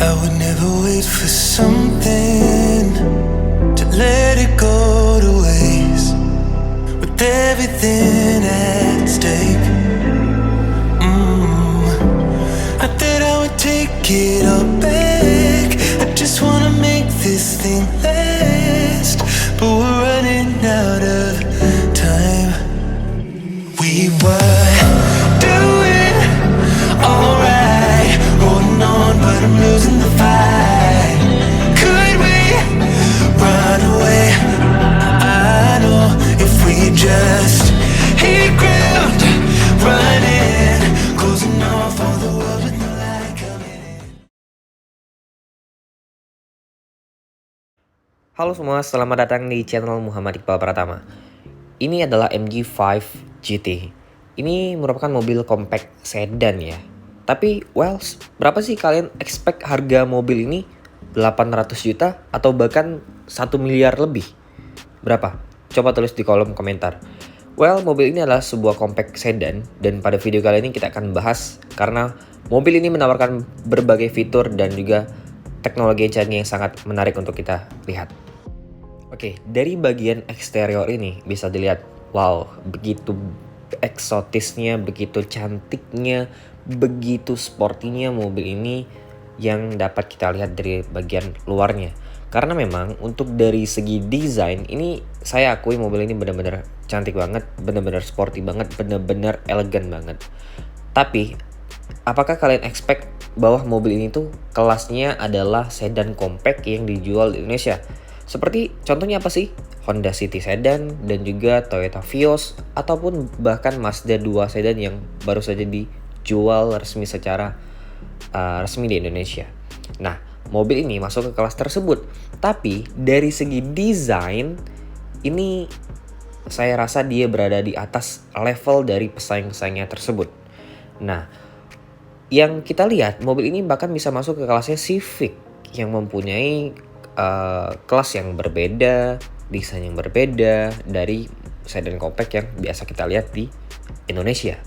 I would never wait for something to let it go to waste. With everything at stake, not that I would take it all back. I just wanna make this thing last, but we're running out of time. We were doing alright, holding on, but I'm losing the fight. Could we run away? I know if we just hit ground running, closing off all the world with no light coming in. Halo semua, selamat datang di channel Muhammad Iqbal Pratama. Ini adalah MG5 GT. Ini merupakan mobil compact sedan ya. Tapi, berapa sih kalian expect harga mobil ini? 800 juta atau bahkan 1 miliar lebih? Berapa? Coba tulis di kolom komentar. Mobil ini adalah sebuah compact sedan dan pada video kali ini kita akan bahas karena mobil ini menawarkan berbagai fitur dan juga teknologi canggih yang sangat menarik untuk kita lihat. Oke, dari bagian eksterior ini bisa dilihat, begitu eksotisnya, begitu cantiknya, begitu sportinya mobil ini yang dapat kita lihat dari bagian luarnya. Karena memang untuk dari segi desain ini saya akui mobil ini benar-benar cantik banget, benar-benar sporty banget, benar-benar elegan banget. Tapi apakah kalian expect bahwa mobil ini tuh kelasnya adalah sedan compact yang dijual di Indonesia? Seperti contohnya apa sih? Honda City Sedan dan juga Toyota Vios ataupun bahkan Mazda 2 sedan yang baru saja dijual resmi secara resmi di Indonesia. Nah, mobil ini masuk ke kelas tersebut. Tapi dari segi desain ini saya rasa dia berada di atas level dari pesaing-pesaingnya tersebut. Nah, yang kita lihat mobil ini bahkan bisa masuk ke kelasnya Civic yang mempunyai kelas yang berbeda, desain yang berbeda dari sedan compact yang biasa kita lihat di Indonesia.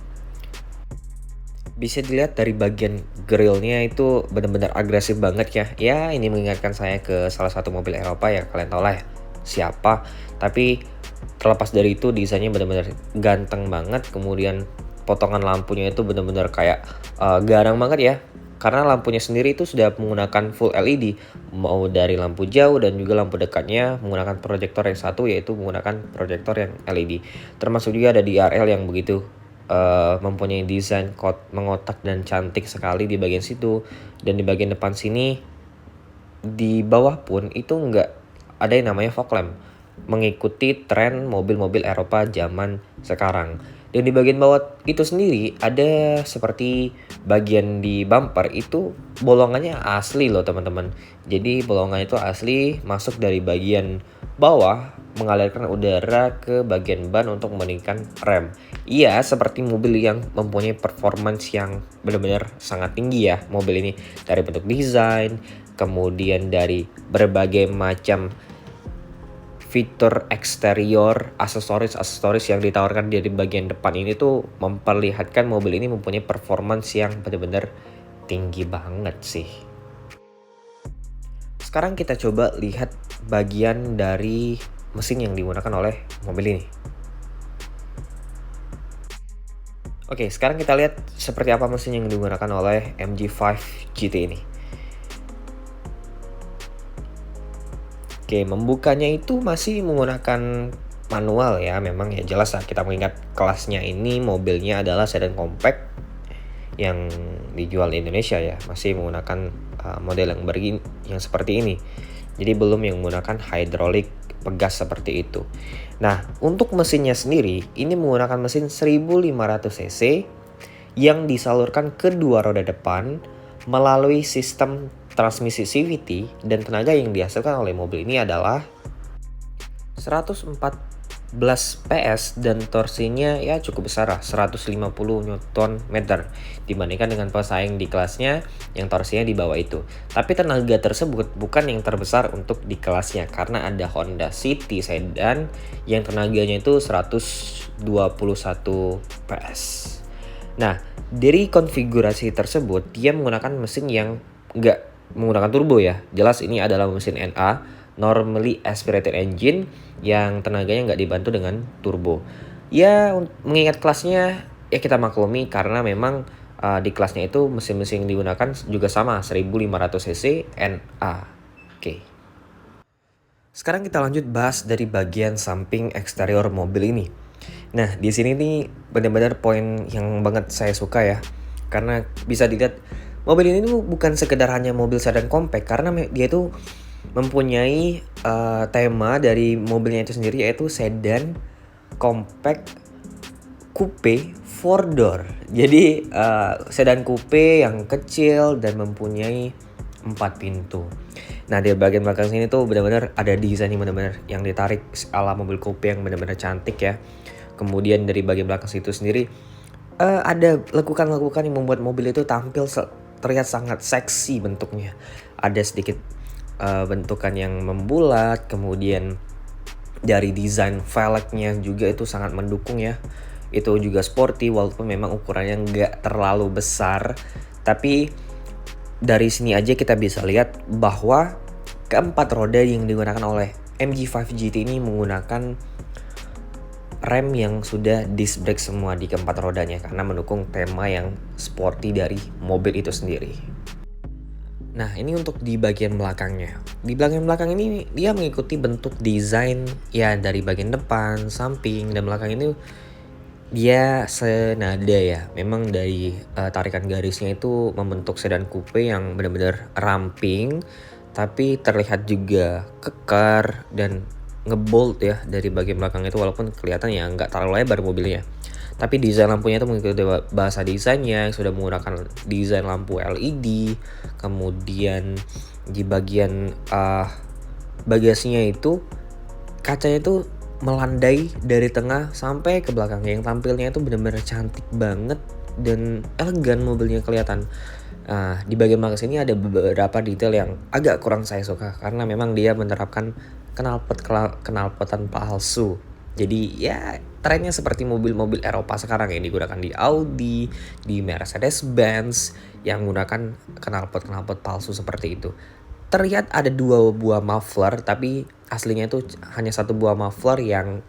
Bisa dilihat dari bagian grillnya itu benar-benar agresif banget ya. Ya, ini mengingatkan saya ke salah satu mobil Eropa yang kalian tahu lah ya siapa. Tapi terlepas dari itu desainnya benar-benar ganteng banget. Kemudian potongan lampunya itu benar-benar kayak garang banget ya. Karena lampunya sendiri itu sudah menggunakan full LED, mau dari lampu jauh dan juga lampu dekatnya menggunakan proyektor yang satu, yaitu menggunakan proyektor yang LED. Termasuk juga ada DRL yang begitu mempunyai desain mengotak dan cantik sekali di bagian situ. Dan di bagian depan sini, di bawah pun itu nggak ada yang namanya fog lamp, mengikuti tren mobil-mobil Eropa zaman sekarang. Dan di bagian bawah itu sendiri ada seperti bagian di bumper itu bolongannya asli loh teman-teman. Jadi bolongannya itu asli, masuk dari bagian bawah mengalirkan udara ke bagian ban untuk meningkatkan rem. Iya, seperti mobil yang mempunyai performance yang benar-benar sangat tinggi ya mobil ini. Dari bentuk desain, kemudian dari berbagai macam fitur eksterior, aksesoris yang ditawarkan dari bagian depan ini tuh memperlihatkan mobil ini mempunyai performance yang benar-benar tinggi banget sih. Sekarang kita coba lihat bagian dari mesin yang digunakan oleh mobil ini. Oke, sekarang kita lihat seperti apa mesin yang digunakan oleh MG5 GT ini. Oke, membukanya itu masih menggunakan manual ya. Memang ya jelas lah kita mengingat kelasnya ini mobilnya adalah sedan compact yang dijual di Indonesia ya. Masih menggunakan model yang seperti ini. Jadi belum yang menggunakan hidrolik pegas seperti itu. Nah, untuk mesinnya sendiri ini menggunakan mesin 1500 cc yang disalurkan ke dua roda depan melalui sistem transmisi CVT, dan tenaga yang dihasilkan oleh mobil ini adalah 114 PS dan torsinya ya cukup besar lah, 150 Nm dibandingkan dengan pesaing di kelasnya yang torsinya di bawah itu. Tapi tenaga tersebut bukan yang terbesar untuk di kelasnya karena ada Honda City Sedan yang tenaganya itu 121 PS. Nah, dari konfigurasi tersebut dia menggunakan mesin yang nggak menggunakan turbo ya. Jelas ini adalah mesin NA, normally aspirated engine, yang tenaganya nggak dibantu dengan turbo. Ya, mengingat kelasnya ya kita maklumi karena memang di kelasnya itu mesin-mesin yang digunakan juga sama 1500 cc NA. Oke. Sekarang kita lanjut bahas dari bagian samping eksterior mobil ini. Nah, di sini nih benar-benar poin yang banget saya suka ya. Karena bisa dilihat mobil ini tuh bukan sekedar hanya mobil sedan compact, karena dia tuh mempunyai tema dari mobilnya itu sendiri, yaitu sedan compact coupe 4 door. Jadi sedan coupe yang kecil dan mempunyai 4 pintu. Nah, di bagian belakang sini tuh benar-benar ada desain yang benar-benar yang ditarik ala mobil coupe yang benar-benar cantik ya. Kemudian dari bagian belakang situ sendiri ada lekukan-lekukan yang membuat mobil itu tampil terlihat sangat seksi bentuknya. Ada sedikit bentukan yang membulat, kemudian dari desain velgnya juga itu sangat mendukung ya. Itu juga sporty walaupun memang ukurannya nggak terlalu besar, tapi dari sini aja kita bisa lihat bahwa keempat roda yang digunakan oleh MG5 GT ini menggunakan rem yang sudah disc brake semua di keempat rodanya karena mendukung tema yang sporty dari mobil itu sendiri. Nah, ini untuk di bagian belakangnya. Di bagian belakang ini dia mengikuti bentuk desain ya dari bagian depan, samping, dan belakang ini dia senada ya. Memang dari tarikan garisnya itu membentuk sedan coupe yang benar-benar ramping, tapi terlihat juga kekar dan ngebolt ya dari bagian belakang itu, walaupun kelihatan ya nggak terlalu lebar mobilnya. Tapi desain lampunya itu mengikuti bahasa desainnya yang sudah menggunakan desain lampu LED. Kemudian di bagian bagasinya itu kacanya itu melandai dari tengah sampai ke belakang, yang tampilnya itu benar-benar cantik banget dan elegan mobilnya kelihatan. Di bagian belakang sini ada beberapa detail yang agak kurang saya suka karena memang dia menerapkan knalpotan palsu. Jadi ya trennya seperti mobil-mobil Eropa sekarang yang digunakan di Audi, di Mercedes-Benz yang menggunakan knalpot palsu seperti itu. Terlihat ada 2 buah muffler, tapi aslinya itu hanya 1 buah muffler yang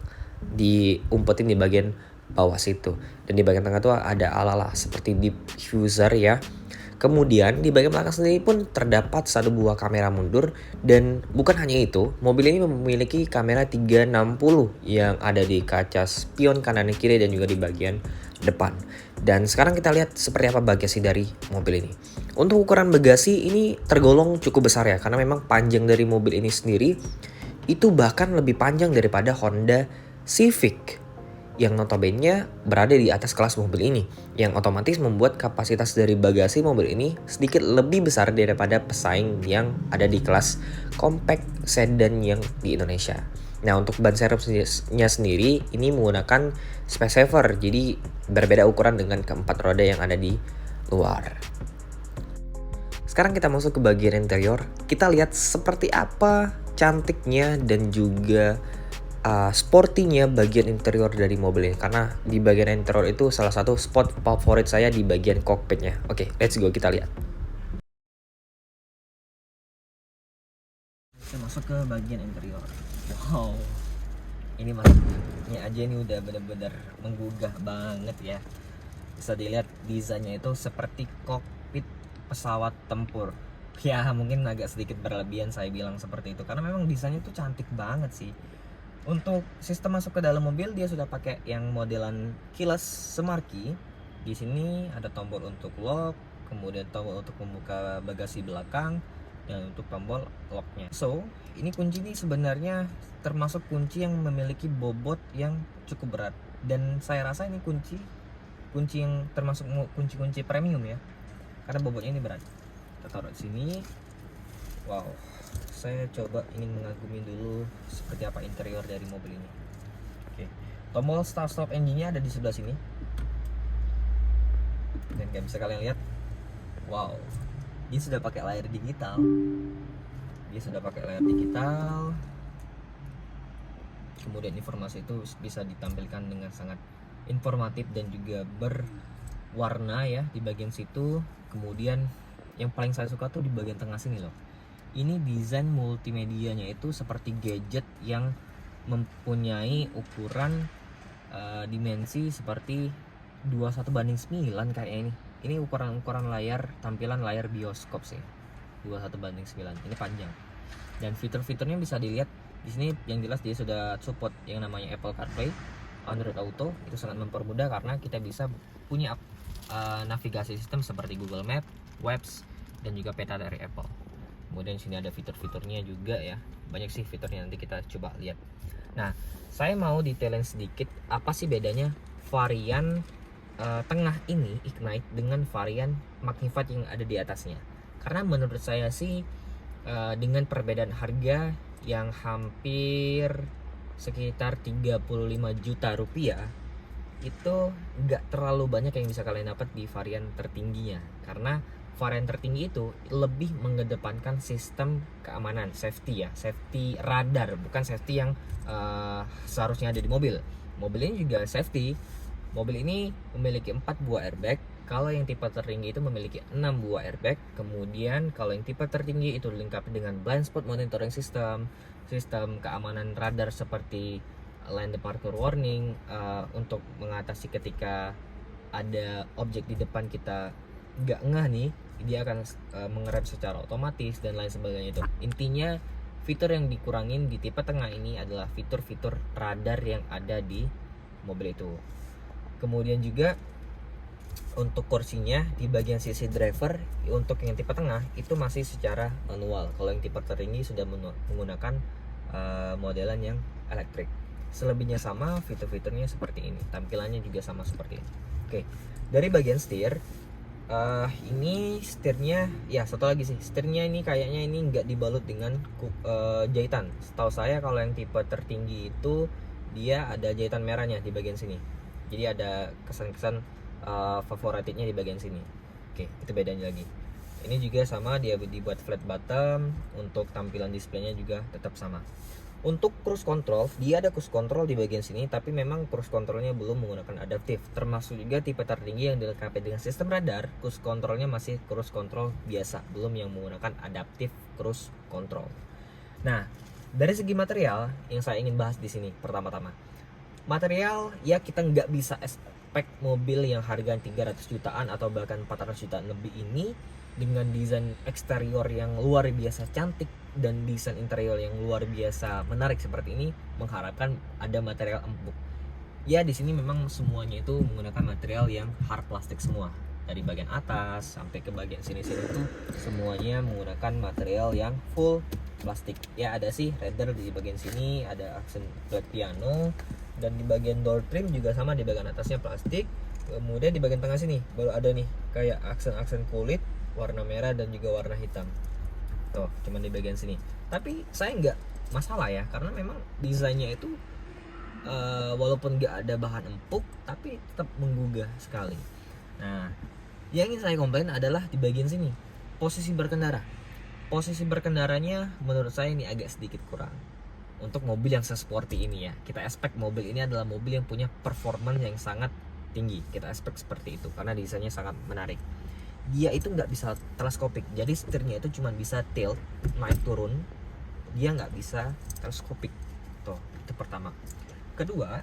diumpetin di bagian bawah situ. Dan di bagian tengah tuh ada ala-ala seperti diffuser ya. Kemudian di bagian belakang sendiri pun terdapat 1 buah kamera mundur, dan bukan hanya itu, mobil ini memiliki kamera 360 yang ada di kaca spion kanan dan kiri dan juga di bagian depan. Dan sekarang kita lihat seperti apa bagasi dari mobil ini. Untuk ukuran bagasi ini tergolong cukup besar ya, karena memang panjang dari mobil ini sendiri itu bahkan lebih panjang daripada Honda Civic yang notabene berada di atas kelas mobil ini, yang otomatis membuat kapasitas dari bagasi mobil ini sedikit lebih besar daripada pesaing yang ada di kelas compact sedan yang di Indonesia. Nah, untuk ban serepnya sendiri ini menggunakan space saver, jadi berbeda ukuran dengan keempat roda yang ada di luar. Sekarang kita masuk ke bagian interior, kita lihat seperti apa cantiknya dan juga sportinya bagian interior dari mobil ini, karena di bagian interior itu salah satu spot favorit saya di bagian cockpitnya. Oke, let's go, kita lihat. Kita masuk ke bagian interior. Wow, ini masuknya aja ini udah bener-bener menggugah banget ya. Bisa dilihat desainnya itu seperti kokpit pesawat tempur. Ya mungkin agak sedikit berlebihan saya bilang seperti itu, karena memang desainnya tuh cantik banget sih. Untuk sistem masuk ke dalam mobil dia sudah pakai yang modelan keyless smart key. Di sini ada tombol untuk lock, kemudian tombol untuk membuka bagasi belakang, dan untuk tombol locknya. So, ini kunci ini sebenarnya termasuk kunci yang memiliki bobot yang cukup berat, dan saya rasa ini kunci yang termasuk kunci-kunci premium ya, karena bobotnya ini berat. Kita taruh di sini. Wow, saya coba ingin mengagumi dulu seperti apa interior dari mobil ini. Oke, tombol start stop engine-nya ada di sebelah sini. Dan kayak bisa kalian lihat, wow, dia sudah pakai layar digital. Kemudian informasi itu bisa ditampilkan dengan sangat informatif dan juga berwarna ya di bagian situ. Kemudian yang paling saya suka tuh di bagian tengah sini loh. Ini desain multimedianya itu seperti gadget yang mempunyai ukuran dimensi seperti 21:9 kayak ini. Ini ukuran layar, tampilan layar bioskop sih. 21:9. Ini panjang. Dan fitur-fiturnya bisa dilihat di sini, yang jelas dia sudah support yang namanya Apple CarPlay, Android Auto. Itu sangat mempermudah karena kita bisa punya navigasi sistem seperti Google Map, Waze, dan juga peta dari Apple. Kemudian sini ada fitur-fiturnya juga ya. Banyak sih fiturnya, nanti kita coba lihat. Nah, saya mau detailin sedikit apa sih bedanya varian tengah ini Ignite dengan varian Magnified yang ada di atasnya. Karena menurut saya sih dengan perbedaan harga yang hampir sekitar 35 juta rupiah, itu nggak terlalu banyak yang bisa kalian dapat di varian tertingginya. Karena varian tertinggi itu lebih mengedepankan sistem keamanan, safety ya, safety radar, bukan safety yang seharusnya ada di mobil. Mobil ini juga safety. Mobil ini memiliki 4 buah airbag. Kalau yang tipe tertinggi itu memiliki 6 buah airbag. Kemudian kalau yang tipe tertinggi itu dilengkapi dengan blind spot monitoring system, sistem keamanan radar seperti lane departure warning, untuk mengatasi ketika ada objek di depan kita nggak ngeh nih, dia akan mengerem secara otomatis dan lain sebagainya. Itu intinya fitur yang dikurangin di tipe tengah ini adalah fitur-fitur radar yang ada di mobil itu. Kemudian juga untuk kursinya di bagian sisi driver, untuk yang tipe tengah itu masih secara manual. Kalau yang tipe tertinggi sudah menggunakan modelan yang elektrik. Selebihnya sama, fitur-fiturnya seperti ini, tampilannya juga sama seperti ini. Oke, dari bagian setir, ini setirnya ya, satu lagi sih, setirnya ini kayaknya ini nggak dibalut dengan jahitan. Setahu saya kalau yang tipe tertinggi itu dia ada jahitan merahnya di bagian sini, jadi ada kesan-kesan favoritnya di bagian sini. Oke, itu bedanya lagi. Ini juga sama, dia dibuat flat bottom. Untuk tampilan displaynya juga tetap sama. Untuk cruise control, dia ada cruise control di bagian sini, tapi memang cruise controlnya belum menggunakan adaptif. Termasuk juga tipe tertinggi yang dilengkapi dengan sistem radar, cruise controlnya masih cruise control biasa, belum yang menggunakan adaptif cruise control. Nah, dari segi material yang saya ingin bahas di sini, pertama-tama, material ya, kita nggak bisa expect mobil yang harga 300 jutaan atau bahkan 400 jutaan lebih ini dengan desain eksterior yang luar biasa cantik dan desain interior yang luar biasa menarik seperti ini mengharapkan ada material empuk. Ya, di sini memang semuanya itu menggunakan material yang hard plastik semua. Dari bagian atas sampai ke bagian sini-sini itu semuanya menggunakan material yang full plastik. Ya, ada sih radar di bagian sini, ada aksen black piano, dan di bagian door trim juga sama, di bagian atasnya plastik. Kemudian di bagian tengah sini baru ada nih kayak aksen-aksen kulit warna merah dan juga warna hitam. Tuh, cuman di bagian sini. Tapi saya nggak masalah ya, karena memang desainnya itu walaupun nggak ada bahan empuk, tapi tetap menggugah sekali. Nah, yang ingin saya komplain adalah di bagian sini, posisi berkendara. Posisi berkendaranya menurut saya ini agak sedikit kurang. Untuk mobil yang sesporty ini ya, kita expect mobil ini adalah mobil yang punya performance yang sangat tinggi. Kita expect seperti itu karena desainnya sangat menarik. Dia itu nggak bisa teleskopik, jadi setirnya itu cuma bisa tilt, naik turun. Dia nggak bisa teleskopik. Tuh, itu pertama. Kedua,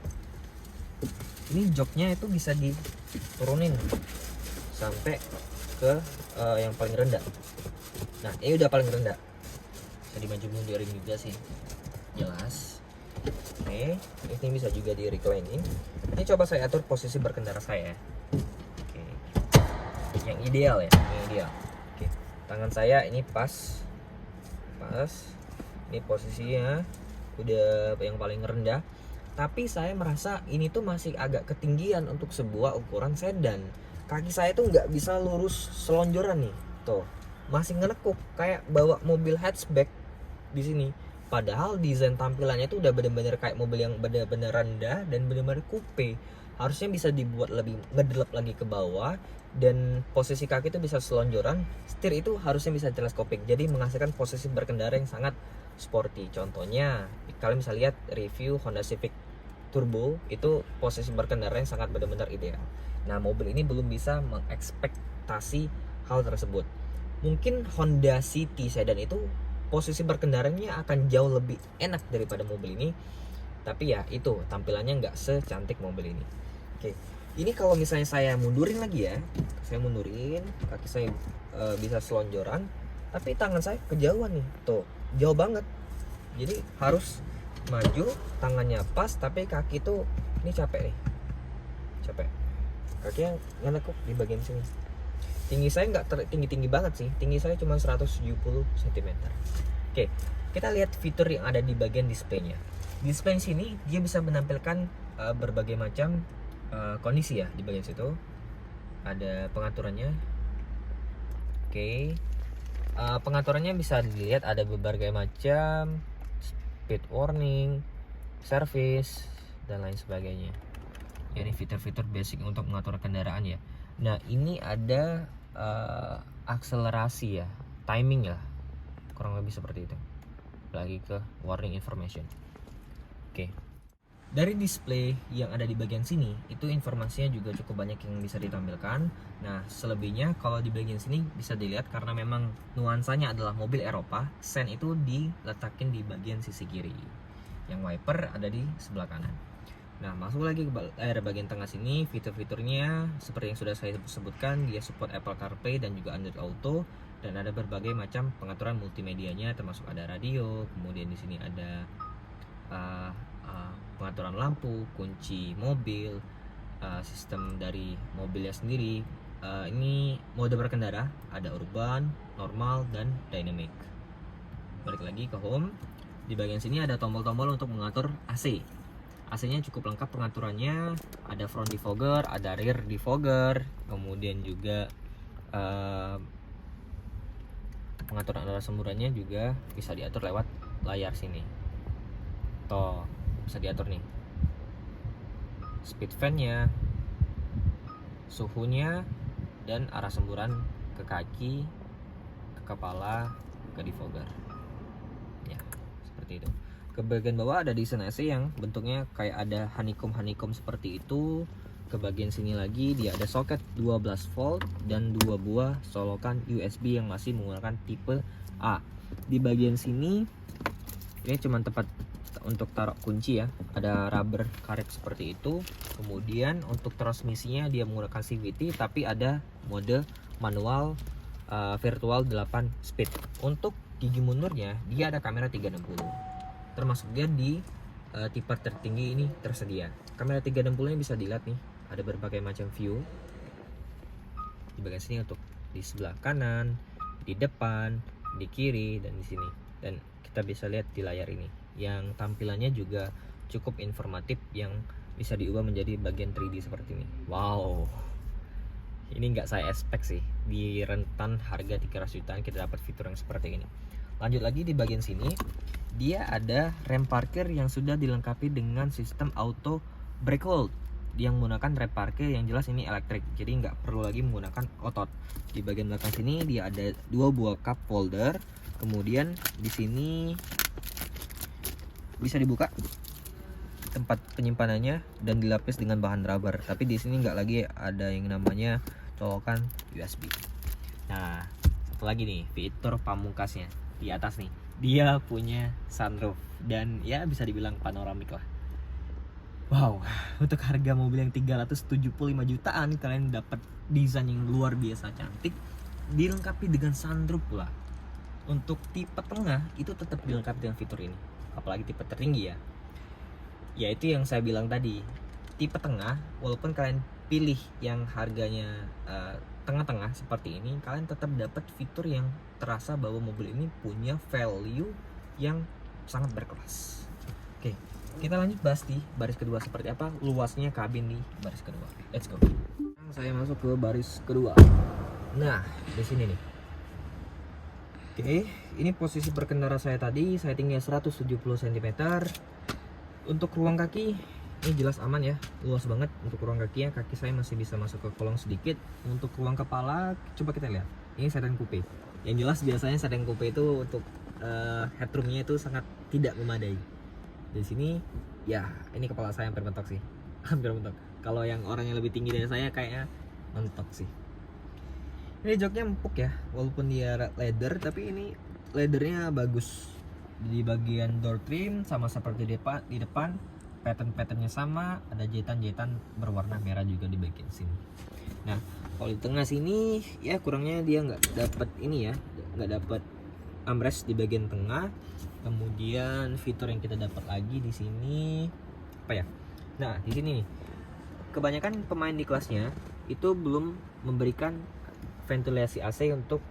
ini joknya itu bisa diturunin sampai ke yang paling rendah. Nah, ini udah paling rendah. Bisa dimaju mundurin juga sih, jelas. Oke, ini bisa juga di reclining. Ini coba saya atur posisi berkendara saya. Yang ideal ya, yang ideal. Oke, tangan saya ini pas. Ini posisinya udah yang paling rendah. Tapi saya merasa ini tuh masih agak ketinggian untuk sebuah ukuran sedan. Kaki saya tuh nggak bisa lurus selonjoran nih, tuh masih ngelekuk kayak bawa mobil hatchback di sini. Padahal desain tampilannya itu udah bener-bener kayak mobil yang bener-bener rendah dan bener-bener coupe. Harusnya bisa dibuat lebih ngedelep lagi ke bawah, dan posisi kaki itu bisa selonjoran. Setir itu harusnya bisa teleskopik, jadi menghasilkan posisi berkendara yang sangat sporty. Contohnya, kalian bisa lihat review Honda Civic Turbo, itu posisi berkendara yang sangat benar-benar ideal. Nah, mobil ini belum bisa mengekspektasi hal tersebut. Mungkin Honda City sedan itu posisi berkendaranya akan jauh lebih enak daripada mobil ini, tapi ya itu tampilannya nggak secantik mobil ini. Oke, ini kalau misalnya saya mundurin lagi ya, saya mundurin, kaki saya bisa selonjoran, tapi tangan saya kejauhan nih, tuh jauh banget. Jadi harus maju, tangannya pas, tapi kaki tuh ini capek nih, capek. Kakinya nganekuk di bagian sini. Tinggi saya nggak tinggi-tinggi banget sih, tinggi saya cuma 170 cm. Oke, kita lihat fitur yang ada di bagian displaynya. Display sini dia bisa menampilkan berbagai macam kondisi ya. Di bagian situ ada pengaturannya. Oke, pengaturannya bisa dilihat ada berbagai macam speed warning, service, dan lain sebagainya. Ya, ini fitur-fitur basic untuk mengatur kendaraan ya. Nah, ini ada akselerasi ya, timing ya, kurang lebih seperti itu. Lagi ke warning information. Oke. Dari display yang ada di bagian sini, itu informasinya juga cukup banyak yang bisa ditampilkan. Nah, selebihnya kalau di bagian sini bisa dilihat karena memang nuansanya adalah mobil Eropa, sen itu diletakin di bagian sisi kiri. Yang wiper ada di sebelah kanan. Nah, masuk lagi ke bagian tengah sini, fitur-fiturnya seperti yang sudah saya sebutkan, dia support Apple CarPlay dan juga Android Auto, dan ada berbagai macam pengaturan multimedianya, termasuk ada radio, kemudian di sini ada pengaturan lampu, kunci mobil, sistem dari mobilnya sendiri. Ini mode berkendara, ada urban, normal, dan dynamic. Balik lagi ke home, di bagian sini ada tombol-tombol untuk mengatur AC. AC-nya cukup lengkap pengaturannya, ada front defogger, ada rear defogger, kemudian juga pengaturan arah semburannya juga bisa diatur lewat layar sini. Toh, bisa diatur nih. Speed fan-nya, suhunya, dan arah semburan ke kaki, ke kepala, ke defogger. Ya, seperti itu. Ke bagian bawah ada desain AC yang bentuknya kayak ada honeycomb seperti itu. Ke bagian sini lagi dia ada soket 12 volt dan 2 buah solokan USB yang masih menggunakan tipe A. Di bagian sini ini cuma tempat untuk taruh kunci ya, ada rubber karet seperti itu. Kemudian untuk transmisinya dia menggunakan CVT tapi ada mode manual virtual 8 speed. Untuk gigi mundurnya dia ada kamera 360. Termasuk dia di tipe tertinggi ini tersedia. Kamera 360 nya bisa dilihat nih, ada berbagai macam view di bagian sini untuk di sebelah kanan, di depan, di kiri, dan di sini. Dan kita bisa lihat di layar ini yang tampilannya juga cukup informatif, yang bisa diubah menjadi bagian 3D seperti ini. Wow, ini nggak saya expect sih, di rentan harga 300 jutaan kita dapat fitur yang seperti ini. Lanjut lagi di bagian sini, dia ada rem parkir yang sudah dilengkapi dengan sistem auto brake hold yang menggunakan rem parkir yang jelas ini elektrik, jadi nggak perlu lagi menggunakan otot. Di bagian belakang sini dia ada 2 buah cup holder, kemudian di sini bisa dibuka tempat penyimpanannya dan dilapis dengan bahan rubber. Tapi di sini nggak lagi ada yang namanya colokan USB. Nah, satu lagi nih fitur pamungkasnya di atas nih, dia punya sunroof dan ya bisa dibilang panoramik lah. Wow, untuk harga mobil yang 375 jutaan kalian dapat desain yang luar biasa cantik, dilengkapi dengan sunroof pula. Untuk tipe tengah itu tetap dilengkapi dengan fitur ini, apalagi tipe tertinggi ya. Yaitu yang saya bilang tadi, tipe tengah walaupun kalian pilih yang harganya tengah-tengah seperti ini, kalian tetap dapat fitur yang terasa bahwa mobil ini punya value yang sangat berkelas. Oke, kita lanjut bahas di baris kedua seperti apa luasnya kabin di baris kedua. Let's go. Sekarang saya masuk ke baris kedua. Nah, di sini nih. Oke, ini posisi berkendara saya tadi, saya tinggi 170 cm. Untuk ruang kaki ini jelas aman ya, luas banget untuk ruang kakinya. Kaki saya masih bisa masuk ke kolong sedikit. Untuk ruang kepala, coba kita lihat. Ini sedan coupe. Yang jelas biasanya sedan coupe itu untuk headroomnya itu sangat tidak memadai. Di sini, ya ini kepala saya hampir mentok sih, hampir mentok. Kalau yang orang yang lebih tinggi dari saya kayaknya mentok sih. Ini joknya empuk ya, walaupun dia leather, tapi ini leathernya bagus. Di bagian door trim sama seperti di depan pattern-patternnya sama, ada jahitan-jahitan berwarna merah juga di bagian sini. Nah, kalau di tengah sini ya kurangnya dia nggak dapat ini ya, nggak dapat armrest di bagian tengah. Kemudian fitur yang kita dapat lagi di sini apa ya? Nah, di sini nih, kebanyakan pemain di kelasnya itu belum memberikan ventilasi AC untuk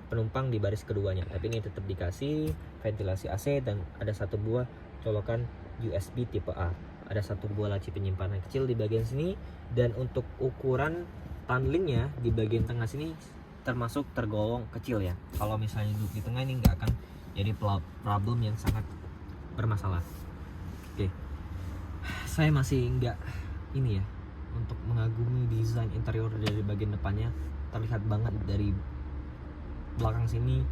penumpang di baris keduanya, tapi ini tetap dikasih ventilasi AC dan ada satu buah colokan USB tipe A. Ada satu buah laci penyimpanan kecil di bagian sini, dan untuk ukuran tunelingnya di bagian tengah sini termasuk tergolong kecil ya. Kalau misalnya duduk di tengah ini nggak akan jadi problem yang sangat bermasalah. Oke, saya masih nggak ini ya untuk mengagumi desain interior dari bagian depannya. Terlihat banget dari belakang sini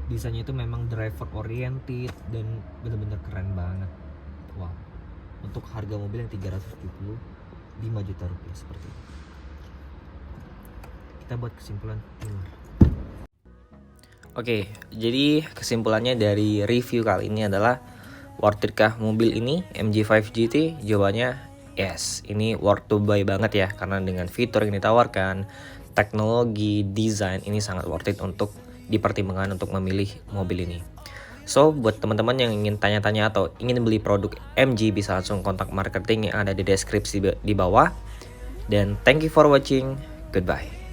desainnya itu memang driver oriented dan bener-bener keren banget. Wow, untuk harga mobil yang 375 juta rupiah seperti ini, kita buat kesimpulan di luar. Oke, jadi kesimpulannya dari review kali ini adalah worth it kah mobil ini MG5 GT? Jawabannya yes, ini worth to buy banget ya, karena dengan fitur yang ditawarkan, teknologi, desain, ini sangat worth it untuk dipertimbangkan untuk memilih mobil ini. So, buat teman-teman yang ingin tanya-tanya atau ingin beli produk MG, bisa langsung kontak marketing yang ada di deskripsi di bawah. Dan thank you for watching. Goodbye.